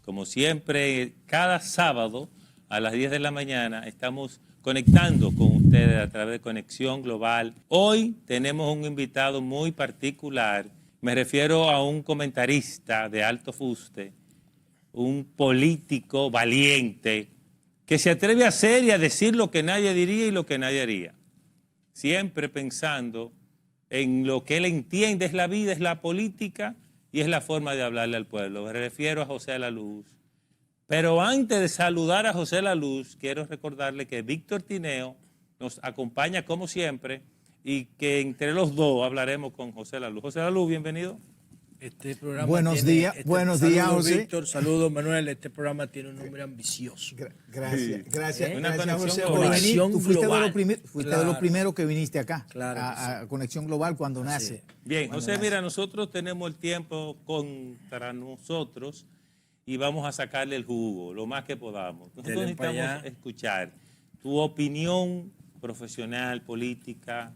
Como siempre, cada sábado a las 10 de la mañana estamos conectando con ustedes a través de Conexión Global. Hoy tenemos un invitado muy particular. Me refiero a un comentarista de alto fuste, un político valiente, que se atreve a hacer y a decir lo que nadie diría y lo que nadie haría. Siempre pensando en lo que él entiende es la vida, es la política y es la forma de hablarle al pueblo. Me refiero a José La Luz. Pero antes de saludar a José La Luz, quiero recordarle que Víctor Tineo nos acompaña como siempre y que entre los dos hablaremos con José La Luz. José La Luz, bienvenido. Este programa buenos días, José. Víctor, saludos, Manuel. Este programa tiene un nombre ambicioso. Gracias, gracias, gracias José. Conexión Tú fuiste Global. De los primeros que viniste acá, Claro a Conexión Global cuando nace. Bien, José, mira, nosotros tenemos el tiempo contra nosotros y vamos a sacarle el jugo, lo más que podamos. Nosotros necesitamos escuchar tu opinión profesional, política,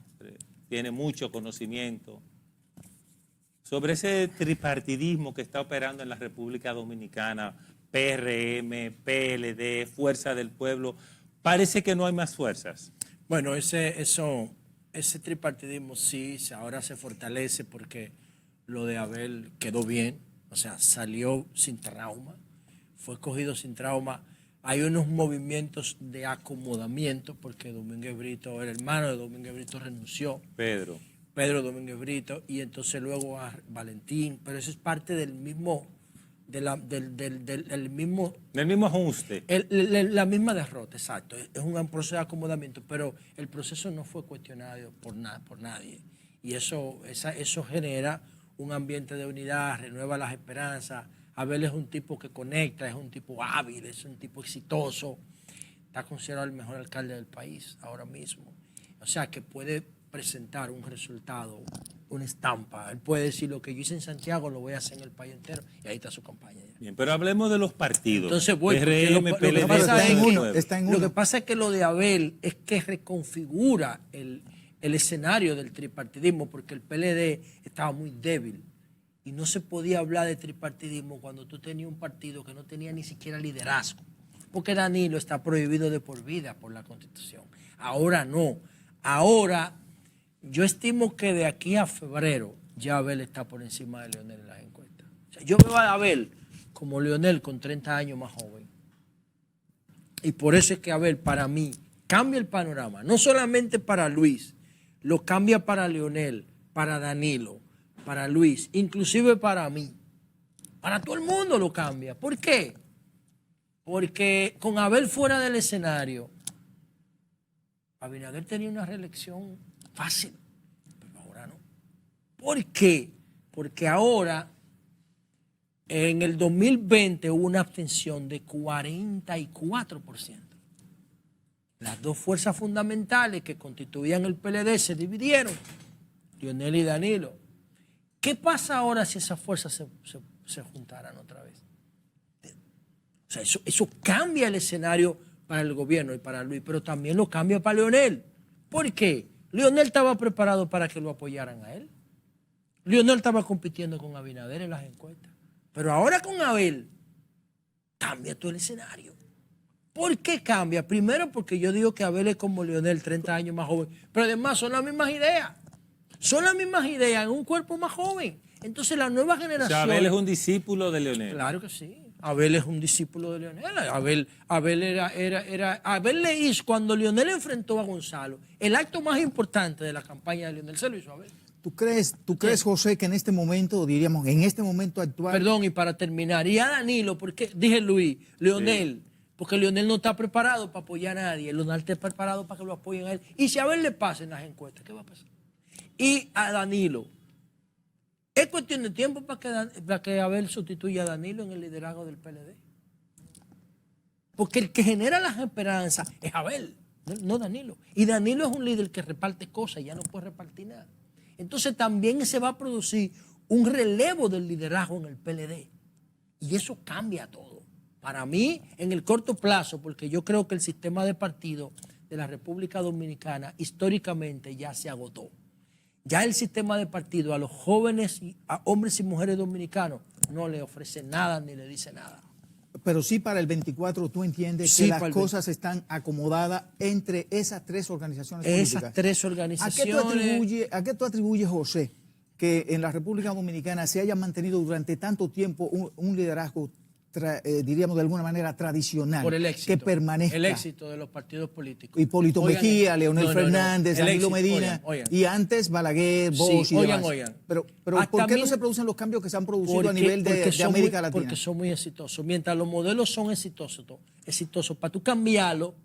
tiene mucho conocimiento sobre ese tripartidismo que está operando en la República Dominicana, PRM, PLD, Fuerza del Pueblo. Parece que no hay más fuerzas. Bueno, ese tripartidismo sí, ahora se fortalece porque lo de Abel quedó bien, o sea, salió sin trauma, fue escogido sin trauma. Hay unos movimientos de acomodamiento porque Domínguez Brito, el hermano de Domínguez Brito, renunció. Pedro Domínguez Brito, y entonces luego a Valentín, pero eso es parte del mismo, del mismo ajuste. La misma derrota, exacto. Es un proceso de acomodamiento, pero el proceso no fue cuestionado por nadie. Y eso genera un ambiente de unidad, renueva las esperanzas. Abel es un tipo que conecta, es un tipo hábil, es un tipo exitoso. Está considerado el mejor alcalde del país ahora mismo. O sea, que puede presentar un resultado, una estampa. Él puede decir lo que yo hice en Santiago lo voy a hacer en el país entero, y ahí está su campaña ya. Bien, pero hablemos de los partidos. Entonces, lo que pasa es que lo de Abel es que reconfigura el escenario del tripartidismo, porque el PLD estaba muy débil y no se podía hablar de tripartidismo cuando tú tenías un partido que no tenía ni siquiera liderazgo, porque Danilo está prohibido de por vida por la Constitución. Ahora no. Ahora yo estimo que de aquí a febrero ya Abel está por encima de Leonel en las encuestas. O sea, yo veo a Abel como Leonel con 30 años más joven. Y por eso es que Abel, para mí, cambia el panorama. No solamente para Luis, lo cambia para Leonel, para Danilo, para Luis, inclusive para mí. Para todo el mundo lo cambia. ¿Por qué? Porque con Abel fuera del escenario, Abinader tenía una reelección fácil, pero ahora no. ¿Por qué? Porque ahora, en el 2020, hubo una abstención de 44%. Las dos fuerzas fundamentales que constituían el PLD se dividieron, Leonel y Danilo. ¿Qué pasa ahora si esas fuerzas se juntaran otra vez? O sea, eso cambia el escenario para el gobierno y para Luis, pero también lo cambia para Leonel. ¿Por qué? Leonel estaba preparado para que lo apoyaran a él. Leonel estaba compitiendo con Abinader en las encuestas. Pero ahora con Abel, cambia todo el escenario. ¿Por qué cambia? Primero porque yo digo que Abel es como Leonel, 30 años más joven, pero además son las mismas ideas. Son las mismas ideas en un cuerpo más joven. Entonces la nueva generación... O sea, Abel es un discípulo de Leonel. Claro que sí. Abel es un discípulo de Leonel. Abel le hizo, cuando Leonel enfrentó a Gonzalo, el acto más importante de la campaña de Leonel se lo hizo a Abel. ¿Tú crees, José, que en este momento, diríamos, en este momento actual... Perdón, y para terminar, y a Danilo, porque dije Luis, Leonel, porque Leonel no está preparado para apoyar a nadie, Leonel está preparado para que lo apoyen a él. Y si a Abel le pasa en las encuestas, ¿qué va a pasar? Y a Danilo, es cuestión de tiempo para que Abel sustituya a Danilo en el liderazgo del PLD. Porque el que genera las esperanzas es Abel, no Danilo. Y Danilo es un líder que reparte cosas y ya no puede repartir nada. Entonces también se va a producir un relevo del liderazgo en el PLD. Y eso cambia todo. Para mí, en el corto plazo, porque yo creo que el sistema de partido de la República Dominicana históricamente ya se agotó. Ya el sistema de partido a los jóvenes, a hombres y mujeres dominicanos, no le ofrece nada ni le dice nada. Pero sí para el 24 tú entiendes Sí, que para las el cosas están acomodadas entre esas tres organizaciones políticas. Esas tres ¿A organizaciones. a qué tú atribuyes, José, que en la República Dominicana se haya mantenido durante tanto tiempo un liderazgo, diríamos de alguna manera, tradicional, Por el éxito. que permanezca? El éxito de los partidos políticos. Hipólito Oigan, Mejía, Leonel Fernández, el Danilo éxito, Medina, oigan. y antes Balaguer, Bosch Sí, y oigan, demás. oigan. Pero Hasta ¿por qué no mil- se producen los cambios que se han producido a nivel de América Latina? Porque son muy exitosos. Mientras los modelos son exitosos, para tú cambiarlo,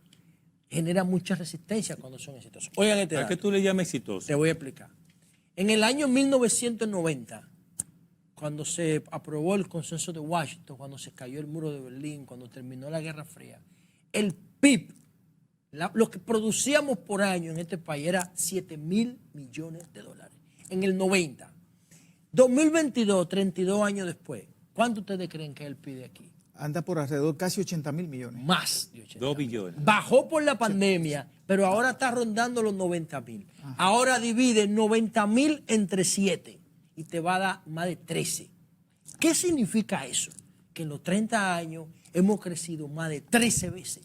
genera mucha resistencia cuando son exitosos. Oigan este ¿A dato. qué tú le llamas exitoso? Te voy a explicar. En el año 1990, cuando se aprobó el consenso de Washington, cuando se cayó el muro de Berlín, cuando terminó la Guerra Fría, el PIB, lo que producíamos por año en este país era 7.000 millones de dólares. En el 90. 2022, 32 años después, ¿cuánto ustedes creen que es el PIB de aquí? Anda por alrededor casi 80.000 millones. Más de 80. 2 billones. Bajó por la pandemia, pero ahora está rondando los 90.000. Ahora divide 90.000 entre 7 y te va a dar más de 13. ¿Qué significa eso? Que en los 30 años hemos crecido más de 13 veces.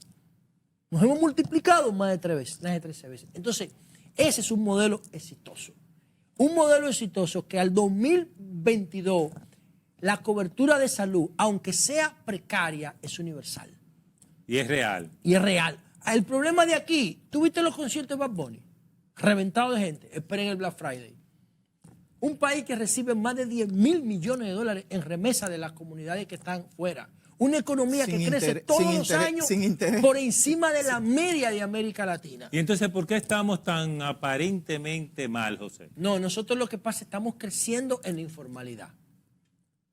Nos hemos multiplicado más de 13 veces. Entonces, ese es un modelo exitoso. Un modelo exitoso que al 2022 la cobertura de salud, aunque sea precaria, es universal. Y es real. Y es real. El problema de aquí, ¿tú viste los conciertos de Bad Bunny? Reventado de gente. Esperen el Black Friday. Un país que recibe más de 10.000 millones de dólares en remesa de las comunidades que están fuera. Una economía que crece todos los años por encima de la media de América Latina. Y entonces, ¿por qué estamos tan aparentemente mal, José? No, nosotros lo que pasa es que estamos creciendo en la informalidad.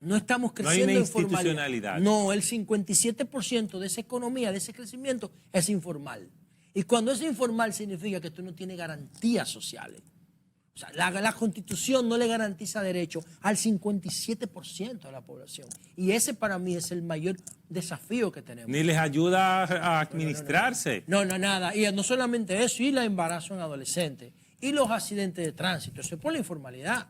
No estamos No hay creciendo una en formalidad. institucionalidad. No, el 57% de esa economía, de ese crecimiento, es informal. Y cuando es informal significa que tú no tienes garantías sociales. O sea, la Constitución no le garantiza derecho al 57% de la población. Y ese para mí es el mayor desafío que tenemos. Ni les ayuda a administrarse. No, nada. Y no solamente eso, y el embarazo en adolescentes, y los accidentes de tránsito, eso es por la informalidad.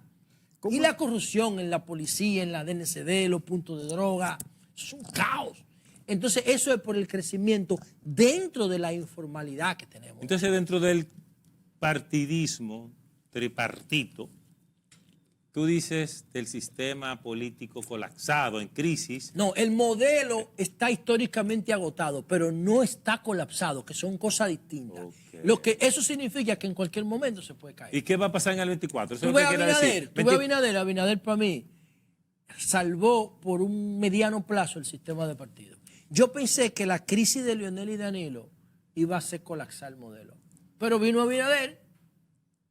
¿Cómo? Y la corrupción en la policía, en la DNCD, los puntos de droga, eso es un caos. Entonces, eso es por el crecimiento dentro de la informalidad que tenemos. Entonces, dentro del partidismo, tripartito, tú dices del sistema político colapsado, en crisis. No, el modelo está históricamente agotado, pero no está colapsado, que son cosas distintas. Okay. Eso significa que en cualquier momento se puede caer. ¿Y qué va a pasar en el 24? Eso Tú es ves lo a que quiero Abinader, decir. Abinader para mí salvó por un mediano plazo el sistema de partidos. Yo pensé que la crisis de Leonel y Danilo iba a hacer colapsar el modelo. Pero vino Abinader,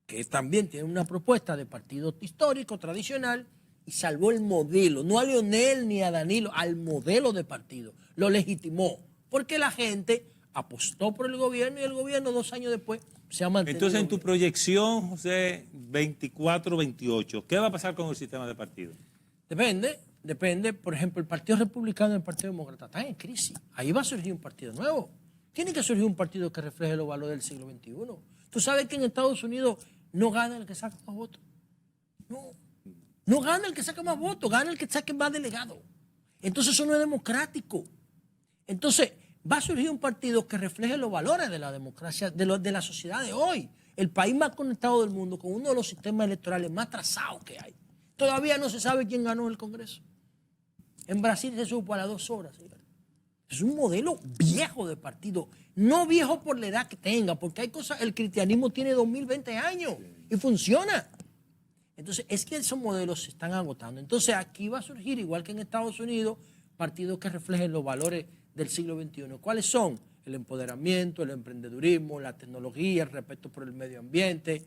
que también tiene una propuesta de partido histórico, tradicional, y salvó el modelo, no a Leonel ni a Danilo, al modelo de partido. Lo legitimó, porque la gente apostó por el gobierno y el gobierno 2 años después se ha mantenido. Entonces, en tu proyección, José, 24-28, ¿qué va a pasar con el sistema de partido? Depende. Por ejemplo, el Partido Republicano y el Partido Demócrata están en crisis. Ahí va a surgir un partido nuevo. Tiene que surgir un partido que refleje los valores del siglo XXI. Tú sabes que en Estados Unidos no gana el que saca más votos. No gana el que saca más votos, gana el que saque más delegados. Entonces eso no es democrático. Entonces va a surgir un partido que refleje los valores de la democracia, de la sociedad de hoy. El país más conectado del mundo, con uno de los sistemas electorales más trazados que hay. Todavía no se sabe quién ganó el Congreso. En Brasil se supo a las 2 horas. Señor. Es un modelo viejo de partido. No viejo por la edad que tenga, porque hay cosas, el cristianismo tiene 2020 años y funciona. Entonces, es que esos modelos se están agotando. Entonces, aquí va a surgir, igual que en Estados Unidos, partidos que reflejen los valores del siglo XXI. ¿Cuáles son? El empoderamiento, el emprendedurismo, la tecnología, el respeto por el medio ambiente,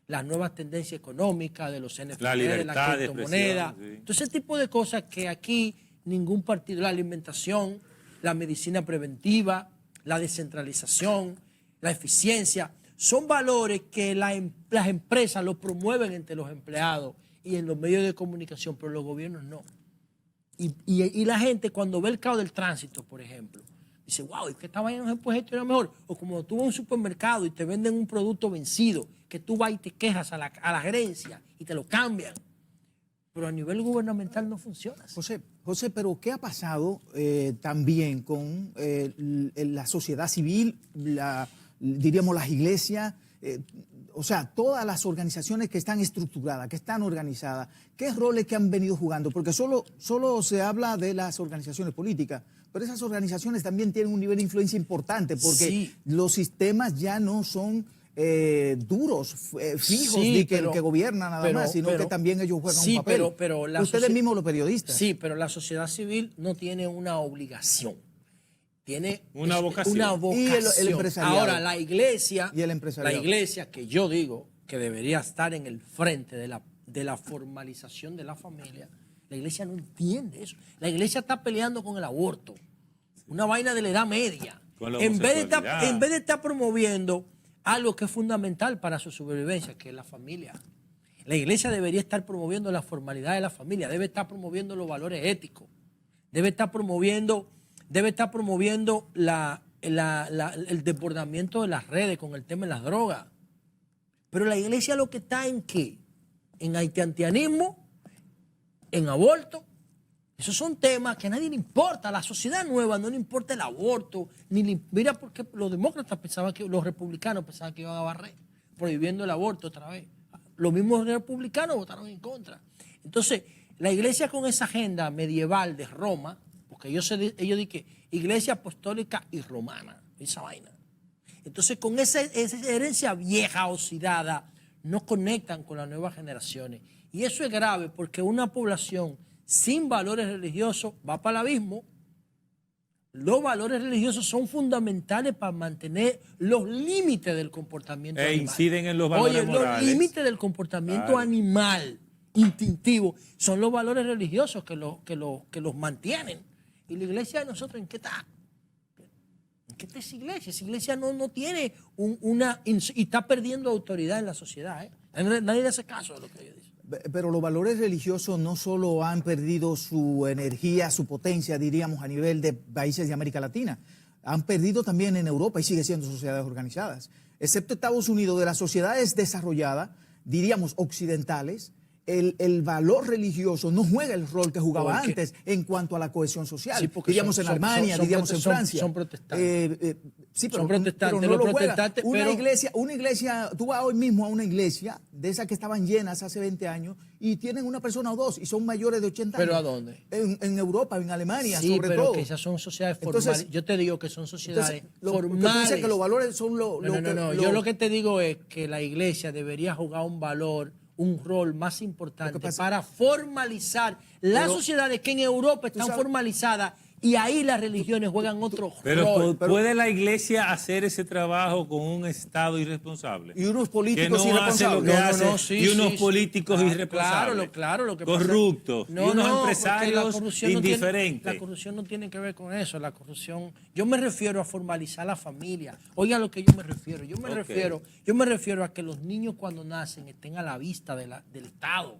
las nuevas tendencias económicas de los NFT, la libertad de la criptomoneda. Sí. Todo ese tipo de cosas que aquí ningún partido, la alimentación, la medicina preventiva, la descentralización, la eficiencia, son valores que las empresas los promueven entre los empleados y en los medios de comunicación, pero los gobiernos no. Y la gente cuando ve el caos del tránsito, por ejemplo, dice, wow, es que esta vaina no se puede gestionar mejor. O como tú vas a un supermercado y te venden un producto vencido, que tú vas y te quejas a la gerencia y te lo cambian. pero a nivel gubernamental no funciona así. José, pero ¿qué ha pasado también con la sociedad civil, diríamos las iglesias, o sea, todas las organizaciones que están estructuradas, que están organizadas? ¿Qué roles que han venido jugando? Porque solo se habla de las organizaciones políticas, pero esas organizaciones también tienen un nivel de influencia importante, porque sí, los sistemas ya no son duros, fijos, sí, que gobiernan nada más, sino que también ellos juegan un papel. Pero ustedes mismos los periodistas. Sí, pero la sociedad civil no tiene una obligación. Tiene una vocación. Y el empresariado. Ahora, la iglesia, y el empresariado. la iglesia que yo digo que debería estar en el frente de la formalización de la familia, la iglesia no entiende eso. La iglesia está peleando con el aborto, una vaina de la Edad Media. En vez de estar promoviendo algo que es fundamental para su supervivencia, que es la familia. La iglesia debería estar promoviendo la formalidad de la familia, debe estar promoviendo los valores éticos, debe estar promoviendo el desbordamiento de las redes con el tema de las drogas. Pero la iglesia lo que está en ¿qué? En haitianismo, en aborto. Esos son temas que a nadie le importa. A la sociedad nueva no le importa el aborto. Mira porque los demócratas pensaban que los republicanos pensaban que iban a barrer, prohibiendo el aborto otra vez. Los mismos republicanos votaron en contra. Entonces, la iglesia con esa agenda medieval de Roma, porque ellos dicen que iglesia apostólica y romana, esa vaina. Entonces, con esa herencia vieja, oxidada, no conectan con las nuevas generaciones. Y eso es grave porque una población sin valores religiosos va para el abismo. Los valores religiosos son fundamentales para mantener los límites del comportamiento animal. Inciden en los valores morales. Los límites del comportamiento animal, instintivo, son los valores religiosos que los mantienen. ¿Y la iglesia de nosotros en qué está? ¿En qué está esa iglesia? Esa iglesia no tiene y está perdiendo autoridad en la sociedad. Nadie le hace caso a lo que ella dice. Pero los valores religiosos no solo han perdido su energía, su potencia, diríamos, a nivel de países de América Latina. Han perdido también en Europa y sigue siendo sociedades organizadas. Excepto Estados Unidos, de las sociedades desarrolladas, diríamos occidentales, el valor religioso no juega el rol que jugaba antes en cuanto a la cohesión social. Sí, diríamos en Alemania, diríamos en Francia. Son protestantes. Sí, pero, son protestantes. Pero no los lo protestantes, una iglesia, tú vas hoy mismo a una iglesia de esas que estaban llenas hace 20 años y tienen una persona o dos y son mayores de 80 años. ¿Pero a dónde? En Europa, en Alemania, sí, sobre pero todo. Que esas son sociedades formales. Entonces, yo te digo que son sociedades formales. Tú dices que los valores son Yo lo que te digo es que la iglesia debería jugar un rol más importante para formalizar las sociedades que en Europa están formalizadas y ahí las religiones juegan otro rol. Pero ¿puede la iglesia hacer ese trabajo con un Estado irresponsable? Y unos políticos que no irresponsables. Hace lo que hace, y unos políticos irresponsables. Claro, lo que corruptos. pasa, y unos empresarios indiferentes. La corrupción no tiene que ver con eso. La corrupción, yo me refiero a formalizar la familia. Oiga lo que yo me refiero. Yo me refiero a que los niños cuando nacen estén a la vista del Estado,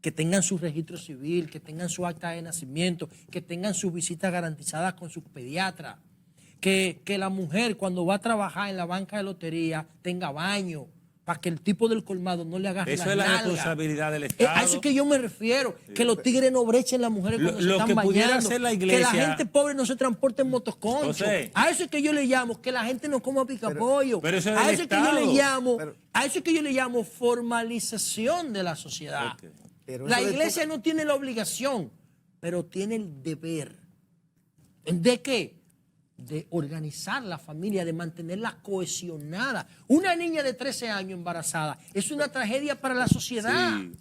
que tengan su registro civil, que tengan su acta de nacimiento, que tengan sus visitas garantizadas con sus pediatras, que la mujer cuando va a trabajar en la banca de lotería tenga baño, para que el tipo del colmado no le agarre Eso es la responsabilidad del Estado. A eso es que yo me refiero, que los tigres no brechen las mujeres cuando se están bañando, hacer la iglesia, que la gente pobre no se transporte en motoconcho. A eso es que yo le llamo, que la gente no coma picapollo. Pero eso es a eso es que yo le llamo, pero, a eso es que yo le llamo formalización de la sociedad. La iglesia no tiene la obligación, pero tiene el deber. ¿De qué? De organizar la familia, de mantenerla cohesionada. Una niña de 13 años embarazada es una tragedia para la sociedad. Sí.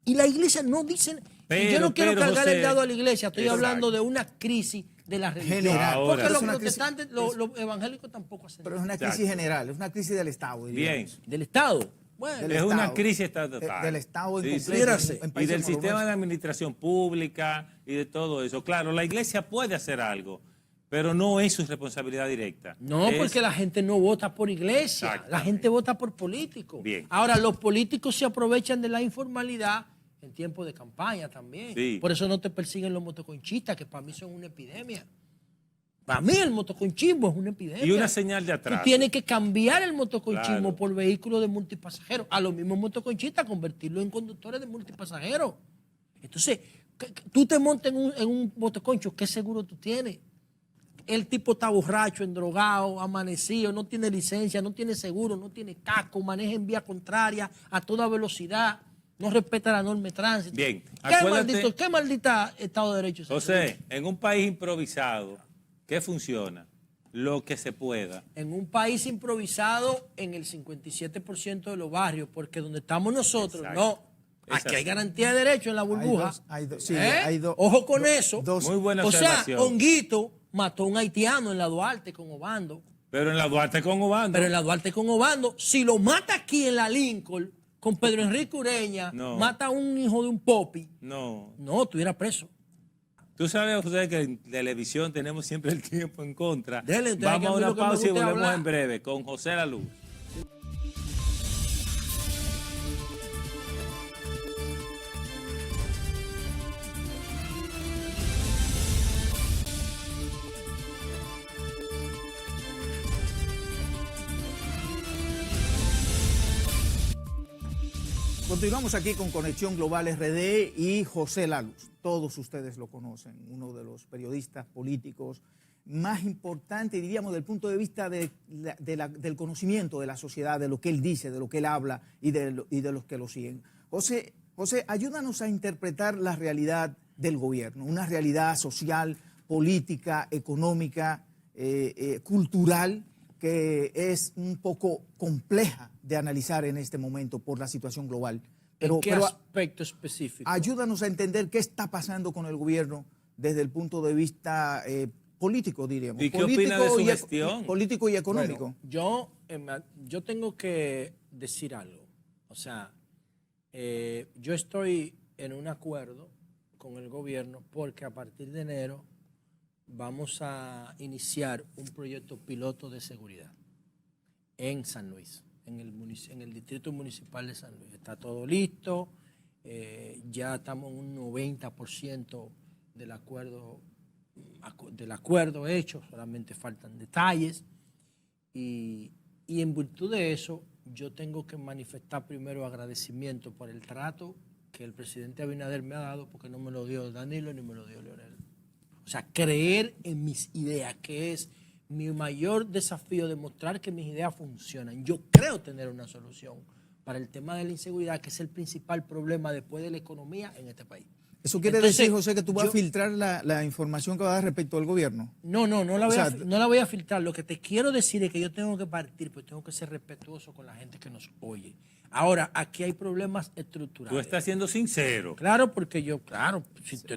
Y la iglesia no dice... yo no quiero cargar el dado a la iglesia, estoy hablando de una crisis de la religión. General. Porque los protestantes, los evangélicos tampoco hacen. Pero es una crisis general, es una crisis del Estado. Bien. ¿Del Estado? Bueno, es una crisis estatal. Del Estado en completo. Y del sistema de administración pública y de todo eso. Claro, la iglesia puede hacer algo, pero no es su responsabilidad directa. No, porque la gente no vota por iglesia, la gente vota por políticos. Bien. Ahora, los políticos se aprovechan de la informalidad en tiempo de campaña también. Sí. Por eso no te persiguen los motoconchistas, que para mí son una epidemia. Para mí el motoconchismo es una epidemia. Y una señal de atraso. Tú tienes que cambiar el motoconchismo por vehículos de multipasajeros. A los mismos motoconchistas convertirlos en conductores de multipasajeros. Entonces, tú te montas en un motoconcho, ¿qué seguro tú tienes? El tipo está borracho, endrogado, amanecido, no tiene licencia, no tiene seguro, no tiene casco, maneja en vía contraria a toda velocidad, no respeta la norma de tránsito. Bien, ¿Qué maldita Estado de Derecho es ese? José, en un país improvisado, ¿qué funciona? Lo que se pueda. En un país improvisado, en el 57% de los barrios, porque donde estamos nosotros, Exacto. no. Es Aquí hay así. garantía de derecho en la burbuja. Hay dos. Ojo con eso. Muy buena o sea, observación. Honguito mató a un haitiano en la Duarte con Obando. Pero en la Duarte con Obando. Pero en la Duarte con Obando, si lo mata aquí en la Lincoln, con Pedro Enrique Ureña, No. mata a un hijo de un popi, No. no, estuviera preso. Tú sabes, José, que en televisión tenemos siempre el tiempo en contra. Dele, usted Vamos a sabe que a mí una lo que me pausa y gusta volvemos hablar. en breve con José La Luz. Continuamos aquí con Conexión Global RD y José La Luz. Todos ustedes lo conocen, uno de los periodistas políticos más importantes, diríamos, desde el punto de vista del conocimiento de la sociedad, de lo que él dice, de lo que él habla y de los que lo siguen. José, ayúdanos a interpretar la realidad del gobierno, una realidad social, política, económica, cultural, que es un poco compleja de analizar en este momento por la situación global. ¿En qué aspecto específico? Ayúdanos a entender qué está pasando con el gobierno desde el punto de vista político, diríamos. ¿Y qué opina de su y gestión? Político y económico. Bueno, yo tengo que decir algo. O sea, yo estoy en un acuerdo con el gobierno porque a partir de enero vamos a iniciar un proyecto piloto de seguridad en San Luis, en el distrito municipal de San Luis. Está todo listo, ya estamos en un 90% del acuerdo hecho, solamente faltan detalles. Y en virtud de eso, yo tengo que manifestar primero agradecimiento por el trato que el presidente Abinader me ha dado, porque no me lo dio Danilo ni me lo dio Leonel. O sea, creer en mis ideas, que es mi mayor desafío, demostrar que mis ideas funcionan. Yo creo tener una solución para el tema de la inseguridad, que es el principal problema después de la economía en este país. ¿Eso quiere decir, José, que tú vas a filtrar la información que va a dar respecto al gobierno? No la voy a filtrar. Lo que te quiero decir es que yo tengo que partir, pues tengo que ser respetuoso con la gente que nos oye. Ahora, aquí hay problemas estructurales. Tú estás siendo sincero. Claro, porque yo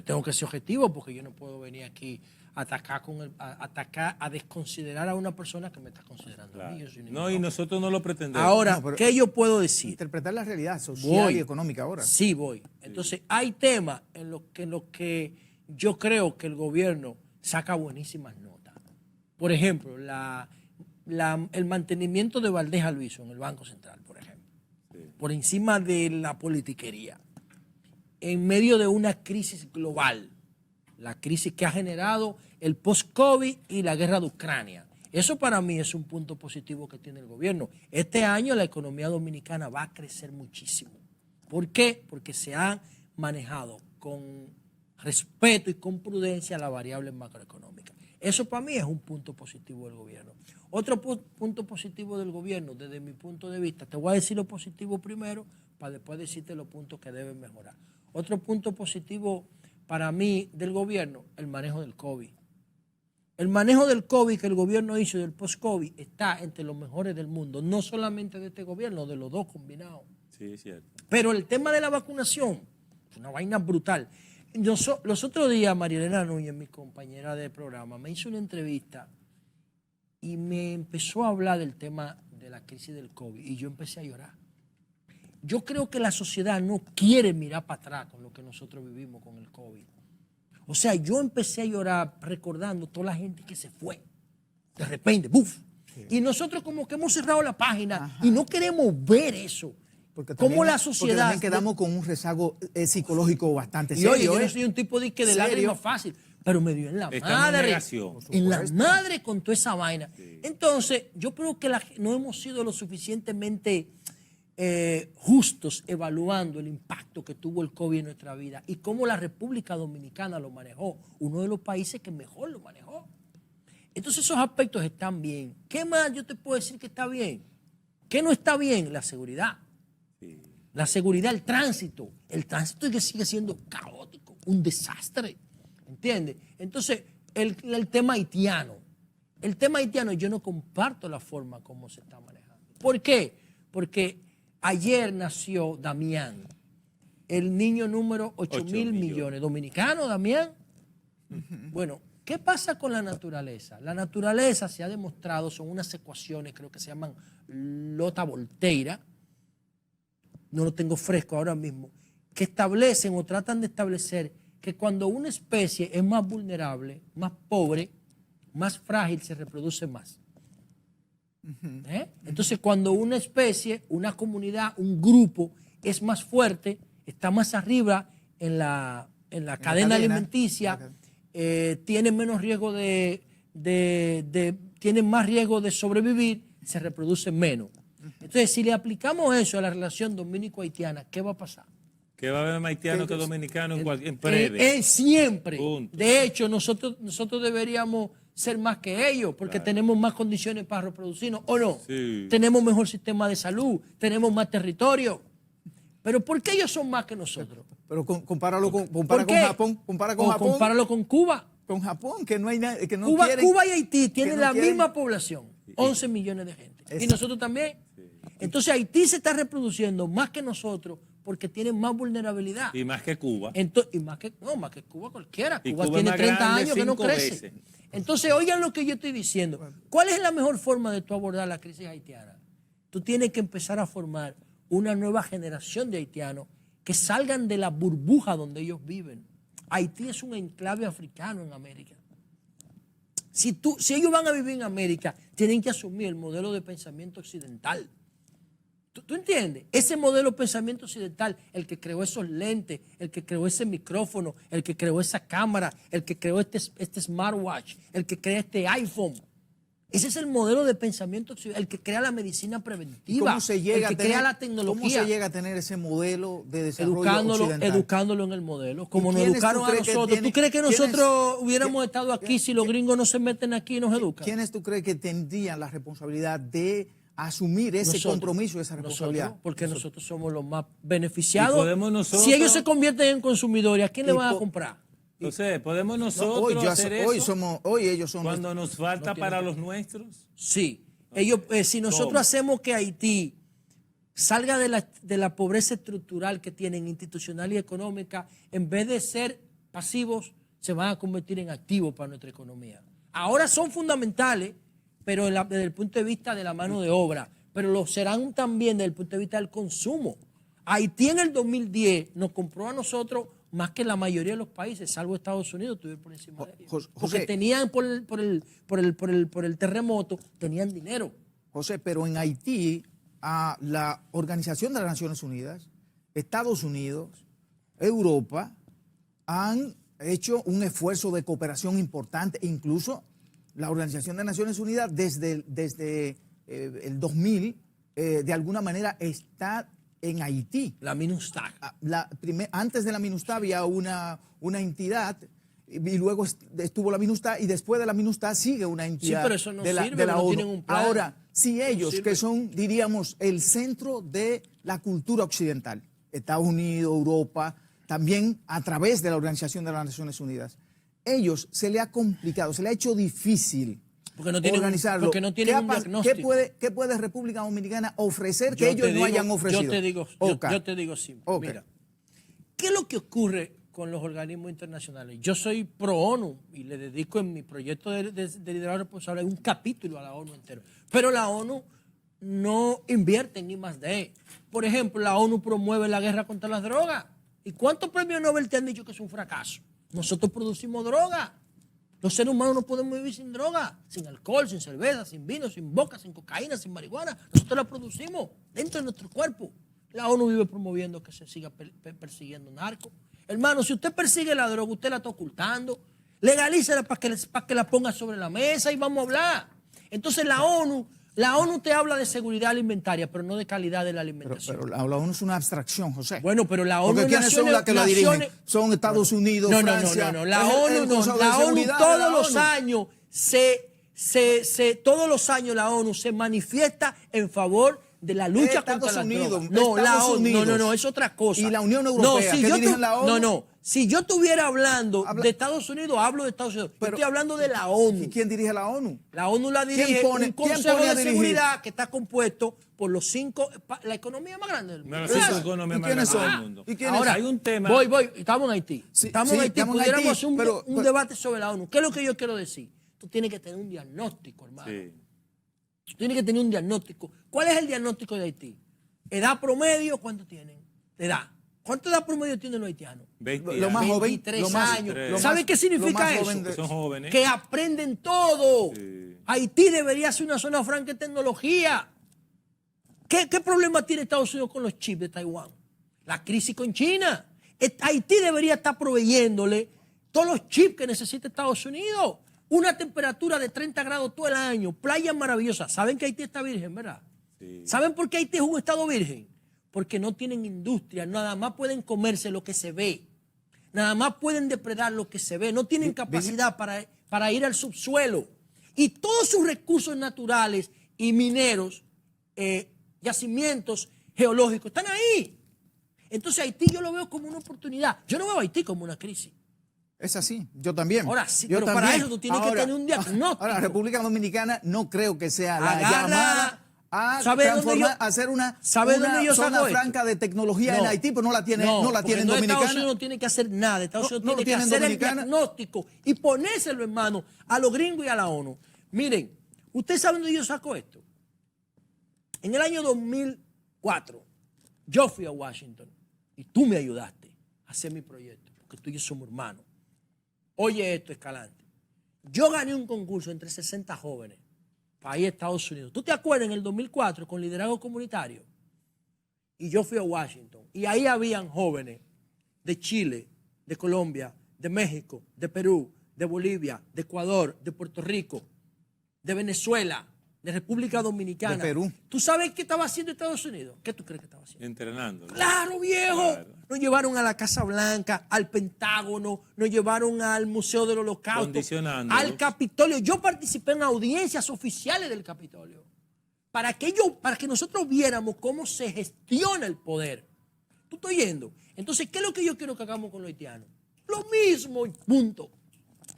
tengo que ser objetivo, porque yo no puedo venir aquí a atacar, a desconsiderar a una persona que me está considerando a mí. Yo soy un No, y nosotros no lo pretendemos. Ahora, ¿qué yo puedo decir? Interpretar la realidad social y económica ahora. Sí, voy. Entonces, hay temas en los que yo creo que el gobierno saca buenísimas notas. Por ejemplo, el mantenimiento de Valdés Alviso en el Banco Central, por ejemplo. Sí. Por encima de la politiquería. En medio de una crisis global. La crisis que ha generado el post-COVID y la guerra de Ucrania. Eso para mí es un punto positivo que tiene el gobierno. Este año la economía dominicana va a crecer muchísimo. ¿Por qué? Porque se han manejado con respeto y con prudencia las variables macroeconómicas. Eso para mí es un punto positivo del gobierno. Otro punto positivo del gobierno, desde mi punto de vista, te voy a decir lo positivo primero para después decirte los puntos que deben mejorar. Otro punto positivo para mí del gobierno, el manejo del COVID. El manejo del COVID que el gobierno hizo y del post-COVID está entre los mejores del mundo, no solamente de este gobierno, de los dos combinados. Sí, es cierto. Pero el tema de la vacunación es una vaina brutal. Los otros días, María Elena Núñez, mi compañera de programa, me hizo una entrevista y me empezó a hablar del tema de la crisis del COVID y yo empecé a llorar. Yo creo que la sociedad no quiere mirar para atrás con lo que nosotros vivimos con el COVID. O sea, yo empecé a llorar recordando toda la gente que se fue. De repente, ¡buf! Sí. Y nosotros como que hemos cerrado la página y no queremos ver eso. Porque como la sociedad... Porque también quedamos con un rezago psicológico bastante serio. Y oye, yo no soy un tipo de lágrimas fácil, pero me dio en la madre. En la madre con toda esa vaina. Sí. Entonces, yo creo que no hemos sido lo suficientemente justos evaluando el impacto que tuvo el COVID en nuestra vida y cómo la República Dominicana lo manejó, uno de los países que mejor lo manejó. Entonces esos aspectos están bien. ¿Qué más yo te puedo decir que está bien? ¿Qué no está bien? La seguridad. Sí. La seguridad, el tránsito. El tránsito que sigue siendo caótico, un desastre. ¿Entiendes? Entonces, el tema haitiano. El tema haitiano yo no comparto la forma como se está manejando. ¿Por qué? Porque ayer nació Damián, el niño número 8.000 millones. ¿Dominicano, Damián? Bueno, ¿qué pasa con la naturaleza? La naturaleza se ha demostrado, son unas ecuaciones, creo que se llaman Lota-Volterra, no lo tengo fresco ahora mismo, que establecen o tratan de establecer que cuando una especie es más vulnerable, más pobre, más frágil, se reproduce más. Entonces, cuando una especie, una comunidad, un grupo es más fuerte, está más arriba en la cadena alimenticia, tiene menos riesgo tiene más riesgo de sobrevivir, se reproduce menos. Entonces, si le aplicamos eso a la relación dominico-haitiana, ¿qué va a pasar? Que va a haber más haitianos que dominicanos en breve. Siempre. Punto. De hecho, nosotros deberíamos ser más que ellos, porque tenemos más condiciones para reproducirnos, ¿o no? Sí. Tenemos mejor sistema de salud, tenemos más territorio. Pero ¿por qué ellos son más que nosotros? Pero compáralo con Japón. Compáralo con Cuba. Con Japón, que no hay nada. Cuba y Haití tienen la misma población, 11 millones de gente. Exacto. Y nosotros también. Sí. Entonces Haití se está reproduciendo más que nosotros porque tienen más vulnerabilidad. Y más que Cuba. Más que Cuba cualquiera. Cuba tiene 30 años que no crece. Veces. Entonces, oigan lo que yo estoy diciendo. ¿Cuál es la mejor forma de tú abordar la crisis haitiana? Tú tienes que empezar a formar una nueva generación de haitianos que salgan de la burbuja donde ellos viven. Haití es un enclave africano en América. Si ellos van a vivir en América, tienen que asumir el modelo de pensamiento occidental. ¿Tú entiendes? Ese modelo de pensamiento occidental, el que creó esos lentes, el que creó ese micrófono, el que creó esa cámara, el que creó este smartwatch, el que crea este iPhone. Ese es el modelo de pensamiento occidental, el que crea la medicina preventiva, el que crea la tecnología. ¿Cómo se llega a tener ese modelo de desarrollo occidental? Educándolo en el modelo, como nos educaron a nosotros. ¿Tú crees que nosotros hubiéramos estado aquí si los gringos no se meten aquí y nos educan? ¿Quiénes tú crees que tendrían la responsabilidad de asumir ese compromiso, esa responsabilidad? Porque nosotros somos los más beneficiados. Si ellos se convierten en consumidores, ¿a quién le van a comprar? Entonces, ¿podemos nosotros hacer eso? Hoy ellos son cuando nos falta para los nuestros. Sí. Si nosotros hacemos que Haití salga de la pobreza estructural que tienen, institucional y económica, en vez de ser pasivos, se van a convertir en activos para nuestra economía. Ahora son fundamentales, pero desde el punto de vista de la mano de obra, pero lo serán también desde el punto de vista del consumo. Haití en el 2010 nos compró a nosotros más que la mayoría de los países, salvo Estados Unidos, estuvieron por encima de ellos. Porque tenían por el terremoto, tenían dinero. José, pero en Haití, la Organización de las Naciones Unidas, Estados Unidos, Europa, han hecho un esfuerzo de cooperación importante, incluso la Organización de Naciones Unidas desde el 2000, de alguna manera está en Haití. La MINUSTAH. Antes de la MINUSTAH había una entidad y luego estuvo la MINUSTAH y después de la MINUSTAH sigue una entidad. Sí, pero eso no sirve, no ONU. tienen un plan. Ahora, si ellos, que son, diríamos, el centro de la cultura occidental, Estados Unidos, Europa, también a través de la Organización de las Naciones Unidas, se le ha complicado, se le ha hecho difícil organizarlo. Porque no tienen un diagnóstico. ¿Qué puede República Dominicana ofrecer que ellos no hayan ofrecido? Yo te digo simple. Mira, ¿qué es lo que ocurre con los organismos internacionales? Yo soy pro ONU y le dedico en mi proyecto de liderazgo responsable un capítulo a la ONU entero. Pero la ONU no invierte en I+D. Por ejemplo, la ONU promueve la guerra contra las drogas. ¿Y cuántos premios Nobel te han dicho que es un fracaso? Nosotros producimos droga. Los seres humanos no podemos vivir sin droga, sin alcohol, sin cerveza, sin vino, sin vodka, sin cocaína, sin marihuana. Nosotros la producimos dentro de nuestro cuerpo. La ONU vive promoviendo que se siga persiguiendo narcos. Hermano, si usted persigue la droga, usted la está ocultando. Legalícela para que la ponga sobre la mesa y vamos a hablar. Entonces la ONU La ONU te habla de seguridad alimentaria, pero no de calidad de la alimentación. Pero la ONU es una abstracción, José. Bueno, pero la ONU... Porque ¿quiénes son las que la dirigen? Son Estados Unidos, no, Francia. No. La ONU todos los años todos los años la ONU se manifiesta en favor de la lucha contra la droga. No, es otra cosa. Y la Unión Europea, ¿qué dirigen la ONU? Si yo estuviera hablando de Estados Unidos, hablo de Estados Unidos. Pero estoy hablando de la ONU. ¿Y quién dirige la ONU? La ONU la dirige un Consejo de Seguridad que está compuesto por los 5, la economía más grande del mundo. Las 5 economías más grandes del mundo. Ahora, hay un tema. Voy, estamos en Haití. Estamos en Haití, pudiéramos hacer un debate sobre la ONU. ¿Qué es lo que yo quiero decir? Tú tienes que tener un diagnóstico, hermano. Sí. Tú tienes que tener un diagnóstico. ¿Cuál es el diagnóstico de Haití? ¿Edad promedio? ¿Cuánto tienen? Edad. ¿Cuánta edad promedio tienen los haitianos? 20 lo más joven, 23 años. ¿Saben qué significa eso? Son jóvenes. Que aprenden todo. Sí. Haití debería ser una zona franca de tecnología. ¿Qué problema tiene Estados Unidos con los chips de Taiwán? La crisis con China. Haití debería estar proveyéndole todos los chips que necesita Estados Unidos. Una temperatura de 30 grados todo el año, playas maravillosas. ¿Saben que Haití está virgen, verdad? Sí. ¿Saben por qué Haití es un estado virgen? Porque no tienen industria, nada más pueden comerse lo que se ve. Nada más pueden depredar lo que se ve. No tienen capacidad para ir al subsuelo. Y todos sus recursos naturales y mineros, yacimientos geológicos, están ahí. Entonces Haití yo lo veo como una oportunidad. Yo no veo a Haití como una crisis. Es así, yo también. Ahora sí, yo pero también. para eso tú tienes que tener un diagnóstico. Ahora, República Dominicana no creo que sea la llamada a transformar, a hacer una zona franca de tecnología en Haití, pero no la tiene en Dominicana. Estados Unidos no tiene que hacer nada. Estados Unidos tiene que hacer el diagnóstico y ponérselo en mano a los gringos y a la ONU. Miren, ¿ustedes saben dónde yo saco esto? En el año 2004, yo fui a Washington y tú me ayudaste a hacer mi proyecto, porque tú y yo somos hermanos. Oye esto, Escalante. Yo gané un concurso entre 60 jóvenes para ir a Estados Unidos. ¿Tú te acuerdas en el 2004 con liderazgo comunitario? Y yo fui a Washington. Y ahí habían jóvenes de Chile, de Colombia, de México, de Perú, de Bolivia, de Ecuador, de Puerto Rico, de Venezuela, de República Dominicana. De Perú. ¿Tú sabes qué estaba haciendo Estados Unidos? ¿Qué tú crees que estaba haciendo? Entrenando. ¡Claro, viejo! Claro. Nos llevaron a la Casa Blanca, al Pentágono, nos llevaron al Museo del Holocausto, al Capitolio. Yo participé en audiencias oficiales del Capitolio para que nosotros viéramos cómo se gestiona el poder. ¿Tú estás oyendo? Entonces, ¿qué es lo que yo quiero que hagamos con los haitianos? Lo mismo y punto.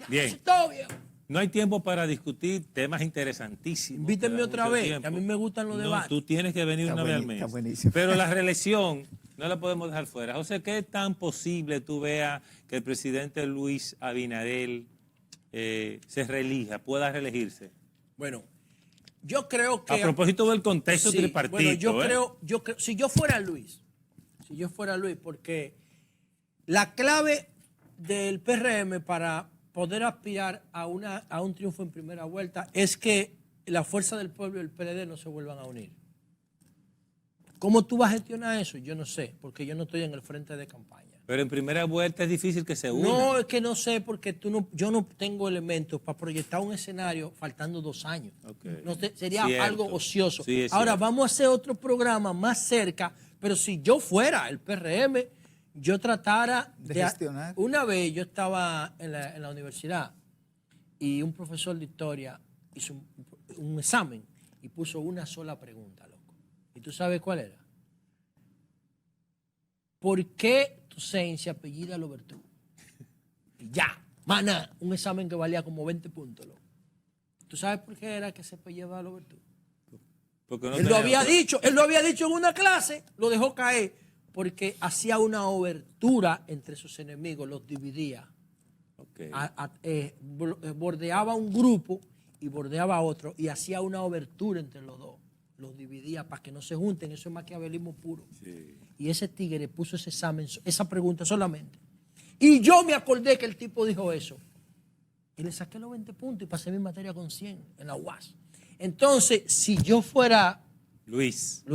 Bien. Todo, viejo. No hay tiempo para discutir temas interesantísimos. Invítenme otra vez, que a mí me gustan los debates. Tú tienes que venir una vez al mes. Está buenísimo. Pero la reelección no la podemos dejar fuera. José, ¿qué tan posible tú veas que el presidente Luis Abinader se reelija, pueda reelegirse? Bueno, yo creo que... A propósito del contexto tripartito. Bueno, yo creo, si yo fuera Luis, porque la clave del PRM para poder aspirar a un triunfo en primera vuelta es que la fuerza del pueblo y el PLD no se vuelvan a unir. ¿Cómo tú vas a gestionar eso? Yo no sé, porque yo no estoy en el frente de campaña. Pero en primera vuelta es difícil que se unan. No, es que no sé, porque yo no tengo elementos para proyectar un escenario faltando 2 años. Okay. No sería algo ocioso. Sí, ahora, vamos a hacer otro programa más cerca, pero si yo fuera el PRM, yo tratara de gestionar. Una vez yo estaba en la universidad y un profesor de historia hizo un examen y puso una sola pregunta, loco. ¿Y tú sabes cuál era? ¿Por qué Toussaint se apellida Louverture? Y ya, maná, un examen que valía como 20 puntos, loco. ¿Tú sabes por qué era que se apellidaba Louverture? Porque no él lo había dicho en una clase, lo dejó caer, porque hacía una obertura entre sus enemigos, los dividía. Okay. Bordeaba un grupo y bordeaba a otro y hacía una obertura entre los dos. Los dividía para que no se junten. Eso es maquiavelismo puro. Sí. Y ese tigre puso ese examen, esa pregunta solamente. Y yo me acordé que el tipo dijo eso. Y le saqué los 20 puntos y pasé mi materia con 100 en la UAS. Entonces, si yo fuera Luis,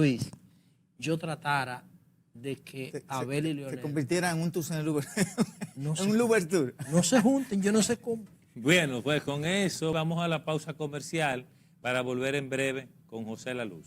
yo tratara de que Abel y Leonel se convirtieran en un Toussaint Louverture. Un Louverture. No se junten, yo no sé cómo. Bueno, pues con eso vamos a la pausa comercial para volver en breve con con José La Luz.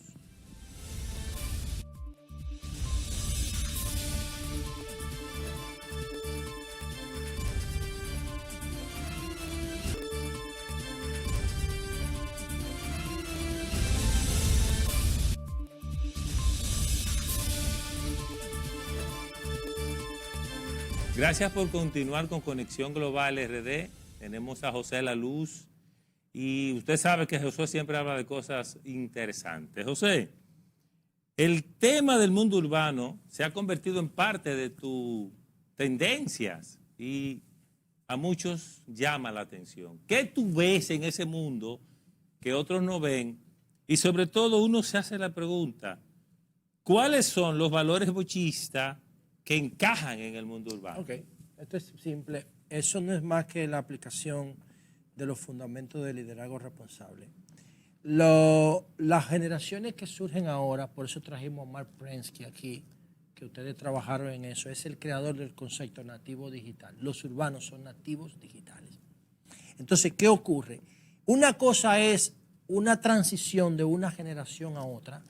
Gracias por continuar con Conexión Global RD. Tenemos a José La Luz y usted sabe que José siempre habla de cosas interesantes. José, el tema del mundo urbano se ha convertido en parte de tus tendencias y a muchos llama la atención. ¿Qué tú ves en ese mundo que otros no ven? Y sobre todo uno se hace la pregunta, ¿cuáles son los valores bochistas que encajan en el mundo urbano? Ok, esto es simple. Eso no es más que la aplicación de los fundamentos del liderazgo responsable. Las generaciones que surgen ahora, por eso trajimos a Mark Prensky aquí, que ustedes trabajaron en eso, es el creador del concepto nativo digital. Los urbanos son nativos digitales. Entonces, ¿qué ocurre? Una cosa es una transición de una generación a otra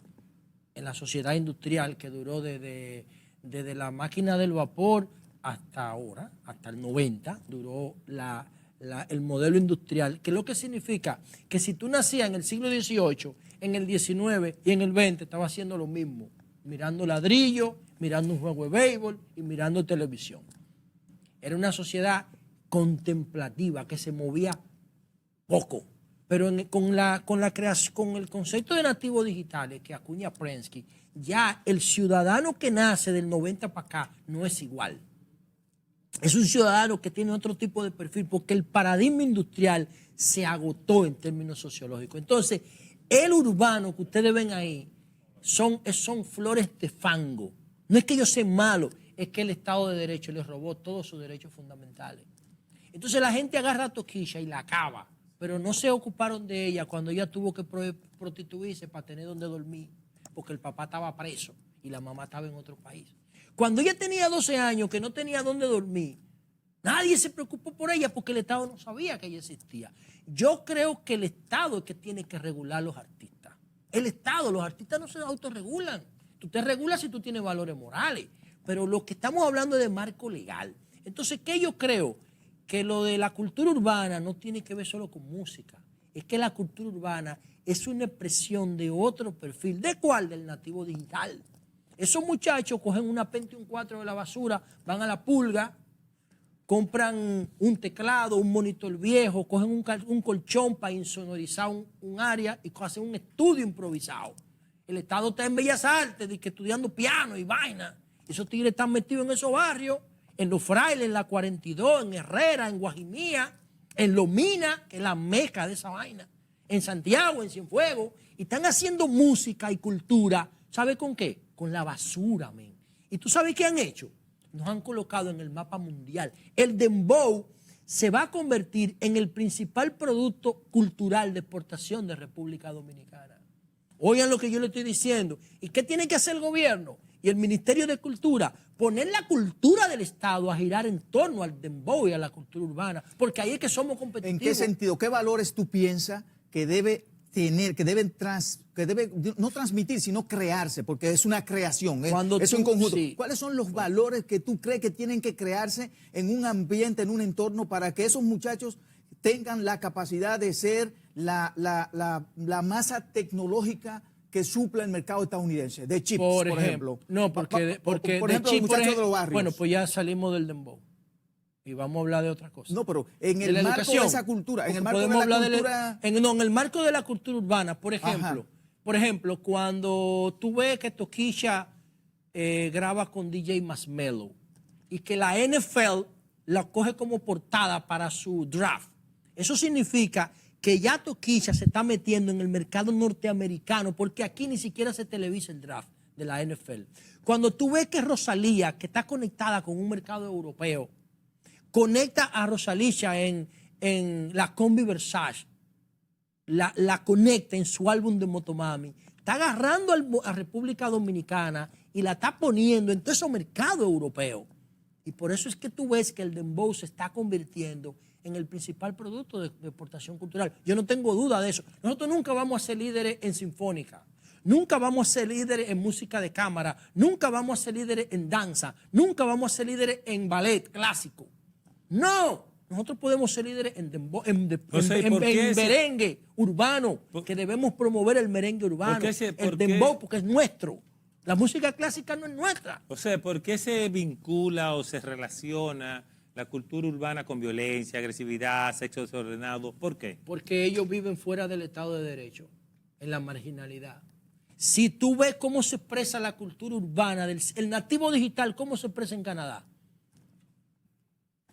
en la sociedad industrial que duró desde la máquina del vapor hasta ahora, hasta el 90, duró el modelo industrial, que lo que significa que si tú nacías en el siglo XVIII, en el XIX y en el XX estabas haciendo lo mismo, mirando ladrillo, mirando un juego de béisbol y mirando televisión. Era una sociedad contemplativa que se movía poco, pero con el concepto de nativos digitales que acuña Prensky, ya el ciudadano que nace del 90 para acá no es igual. Es un ciudadano que tiene otro tipo de perfil porque el paradigma industrial se agotó en términos sociológicos. Entonces, el urbano que ustedes ven ahí son flores de fango. No es que ellos sean malos, es que el Estado de Derecho les robó todos sus derechos fundamentales. Entonces la gente agarra a Toquilla y la acaba, pero no se ocuparon de ella cuando ella tuvo que prostituirse para tener donde dormir, porque el papá estaba preso y la mamá estaba en otro país. Cuando ella tenía 12 años, que no tenía dónde dormir, nadie se preocupó por ella porque el Estado no sabía que ella existía. Yo creo que el Estado es que tiene que regular a los artistas. El Estado, los artistas no se autorregulan. Tú te regulas si tú tienes valores morales, pero lo que estamos hablando es de marco legal. Entonces, ¿qué yo creo? Que lo de la cultura urbana no tiene que ver solo con música. Es que la cultura urbana es una expresión de otro perfil. ¿De cuál? Del nativo digital. Esos muchachos cogen una Pentium 4 de la basura, van a la pulga, compran un teclado, un monitor viejo, cogen un colchón para insonorizar un área y hacen un estudio improvisado. El Estado está en Bellas Artes, estudiando piano y vaina. Esos tigres están metidos en esos barrios, en Los Frailes, en la 42, en Herrera, en Guajimía, en Lomina, que es la meca de esa vaina, en Santiago, en Cienfuegos, y están haciendo música y cultura. ¿Sabe con qué? Con la basura, men. ¿Y tú sabes qué han hecho? Nos han colocado en el mapa mundial. El dembow se va a convertir en el principal producto cultural de exportación de República Dominicana. Oigan lo que yo le estoy diciendo. ¿Y qué tiene que hacer el gobierno y el Ministerio de Cultura? Poner la cultura del Estado a girar en torno al dembow y a la cultura urbana, porque ahí es que somos competitivos. ¿En qué sentido? ¿Qué valores tú piensas que debe tener, que debe no transmitir, sino crearse, porque es una creación, es un conjunto? Sí. ¿Cuáles son los valores que tú crees que tienen que crearse en un ambiente, en un entorno, para que esos muchachos tengan la capacidad de ser la masa tecnológica que supla el mercado estadounidense, de chips, por ejemplo? No, porque por ejemplo, de los muchachos de los barrios. Bueno, pues ya salimos del dembow. Y vamos a hablar de otra cosa. No, pero en el marco de esa cultura, en el marco de la cultura... en el marco de la cultura urbana, por ejemplo, cuando tú ves que Toquilla graba con DJ Masmelo y que la NFL la coge como portada para su draft, eso significa que ya Toquilla se está metiendo en el mercado norteamericano, porque aquí ni siquiera se televisa el draft de la NFL. Cuando tú ves que Rosalía, que está conectada con un mercado europeo, conecta a Rosalía en la Combi Versace, la conecta en su álbum de Motomami, está agarrando a República Dominicana y la está poniendo en todo ese mercado europeo. Y por eso es que tú ves que el dembow se está convirtiendo en el principal producto de exportación cultural. Yo no tengo duda de eso. Nosotros nunca vamos a ser líderes en sinfónica, nunca vamos a ser líderes en música de cámara, nunca vamos a ser líderes en danza, nunca vamos a ser líderes en ballet clásico. No, nosotros podemos ser líderes en merengue urbano, que debemos promover el merengue urbano, el dembow, porque es nuestro. La música clásica no es nuestra. O sea, ¿por qué se vincula o se relaciona la cultura urbana con violencia, agresividad, sexo desordenado? ¿Por qué? Porque ellos viven fuera del Estado de Derecho, en la marginalidad. Si tú ves cómo se expresa la cultura urbana, el nativo digital, cómo se expresa en Canadá,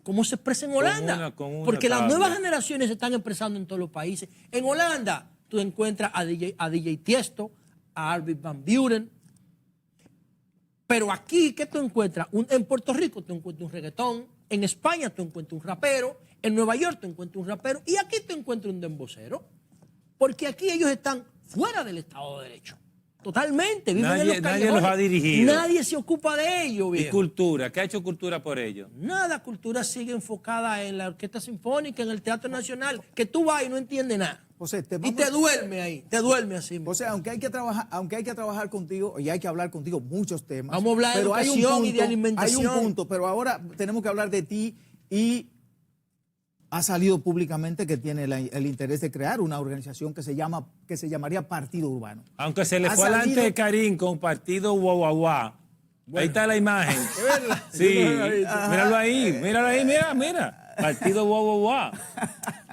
cómo se expresa en Holanda, porque las nuevas generaciones se están expresando en todos los países. En Holanda tú encuentras a DJ Tiesto, a Arvid van Buren. Pero aquí, ¿qué tú encuentras? En Puerto Rico tú encuentras un reggaetón, en España tú encuentras un rapero, en Nueva York tú encuentras un rapero y aquí tú encuentras un dembocero. Porque aquí ellos están fuera del Estado de Derecho. Totalmente. Viven en los callejones. Nadie los ha dirigido. Nadie se ocupa de ellos, viejo. ¿Y cultura? ¿Qué ha hecho cultura por ellos? Nada, cultura sigue enfocada en la Orquesta Sinfónica, en el Teatro Nacional, que tú vas y no entiendes nada. José, y te duerme ahí, te duerme así. José, aunque hay que trabajar contigo y hay que hablar contigo muchos temas. Vamos a hablar de educación y de alimentación. Hay un punto, pero ahora tenemos que hablar de ti y ha salido públicamente que tiene el interés de crear una organización que se llamaría Partido Urbano. Aunque se le fue adelante de Karim con Partido Guaguaguá. Bueno, ahí está la imagen. Sí, míralo ahí, mira. Partido Guaguaguá.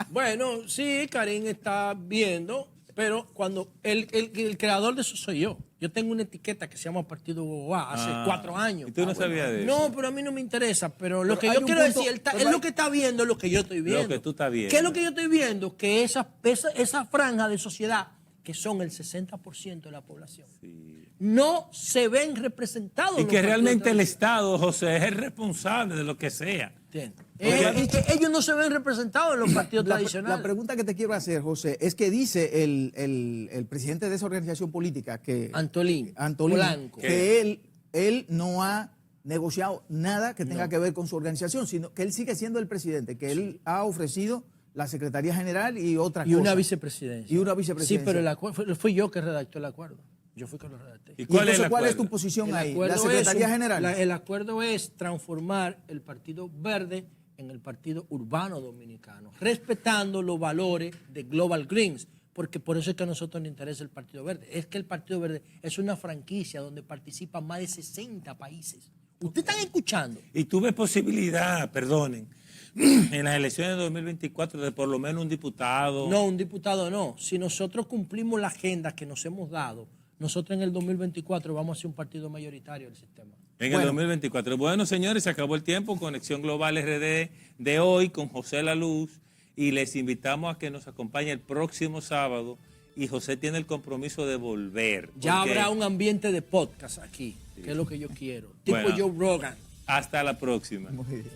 Bueno, sí, Karim está viendo, pero cuando el creador de eso soy yo. Yo tengo una etiqueta que se llama Partido Guaguaguá hace 4 años. ¿Y tú no sabías de eso? No, pero a mí no me interesa. Pero lo que yo quiero decir, él lo que está viendo es lo que yo estoy viendo. Lo que tú estás viendo. ¿Qué es lo que yo estoy viendo? Que esa franja de sociedad, que son el 60% de la población, no se ven representados. Y que realmente el Estado, José, es el responsable de lo que sea. Ellos no se ven representados en los partidos tradicionales. La pregunta que te quiero hacer, José, es que dice el presidente de esa organización política, Antolín Blanco, que él no ha negociado nada que tenga que ver con su organización, sino que él sigue siendo el presidente, que él ha ofrecido la Secretaría General y otras cosas. Y una vicepresidencia. Sí, pero el acuerdo, fui yo que redactó el acuerdo. Yo fui que lo redacté. ¿Y cuál es tu posición ahí? ¿La Secretaría General? El acuerdo es transformar el Partido Verde en el Partido Urbano Dominicano, respetando los valores de Global Greens, porque por eso es que a nosotros nos interesa el Partido Verde. Es que el Partido Verde es una franquicia donde participan más de 60 países. ¿Ustedes están escuchando? Y tuve posibilidad, perdonen, en las elecciones de 2024 de por lo menos un diputado. No, un diputado no. Si nosotros cumplimos la agenda que nos hemos dado, nosotros en el 2024 vamos a ser un partido mayoritario del sistema. En el 2024. Bueno, señores, se acabó el tiempo. Conexión Global RD de hoy con José La Luz. Y les invitamos a que nos acompañe el próximo sábado. Y José tiene el compromiso de volver. Ya habrá un ambiente de podcast aquí, que es lo que yo quiero. Tipo Joe Rogan. Hasta la próxima. Muy bien.